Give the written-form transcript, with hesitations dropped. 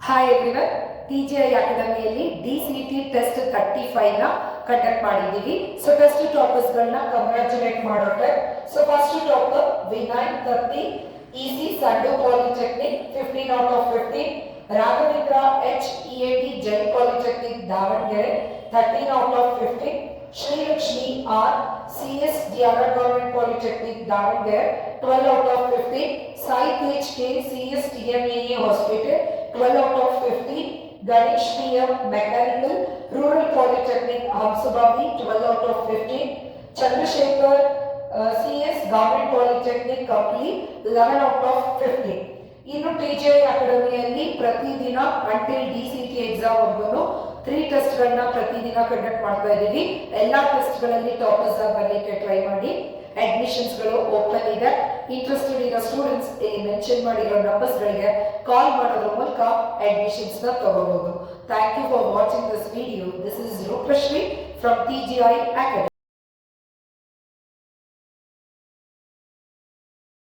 Hi everyone, TGI ಅಕಾಡೆಮಿಯಲ್ಲಿ DCT test 35 ನ conduct ಮಾಡಿದ್ದೀವಿ. ಸೊ ಟೆಸ್ಟ್ ಟಾಪರ್ಸ್ಗಳನ್ನ ಕಂಗ್ರಾಚುಲೇಟ್ ಮಾಡೋಣ. So first topper Vinay Tatti, EC ಸಂಡು polytechnic 15 out of 15. Raghavendra H, EAT Jain polytechnic Davanagere 13 out of 15. Srilakshmi R, CS DRR government polytechnic Davanagere 12 out of 15. Sahith H K, CS TMAA hospital 12 out of 15. Ganesh PM Mechanical Rural Polytechnic Hamsabavi 12 out of 15. Chandrasekhar CS Government Polytechnic Kapli 11 out of 15. ಇನ್ನು TGI ಅಕಾಡೆಮಿಯಲ್ಲಿ ಪ್ರತಿದಿನ until DCT exam ವರೆಗೂ 3 ಟೆಸ್ಟ್ಗಳನ್ನ ಪ್ರತಿದಿನ conduct ಮಾಡ್ತಾ ಇದ್ದೀವಿ. ಎಲ್ಲಾ ಟೆಸ್ಟ್ಗಳಲ್ಲಿ toppers ಆಗಲಿಕ್ಕೆ try ಮಾಡಿ. ಅಡ್ಮಿಷನ್ಸ್ಗಳು ಓಪನ್ ಇದೆ. ಇಂಟ್ರೆಸ್ಟೆಡ್ ಇರೋ ಸ್ಟೂಡೆಂಟ್ಸ್ ಇಲ್ಲಿ ಮೆನ್ಷನ್ ಮಾಡಿರೋ ನಂಬರ್ಸ್ಗಳಿಗೆ ಕಾಲ್ ಮಾಡೋದ್ರ ಮೂಲಕ ಅಡ್ಮಿಷನ್ಸ್ನ ತಗೋಬಹುದು. Thank you for watching this video. This is Rupashree from TGI academy.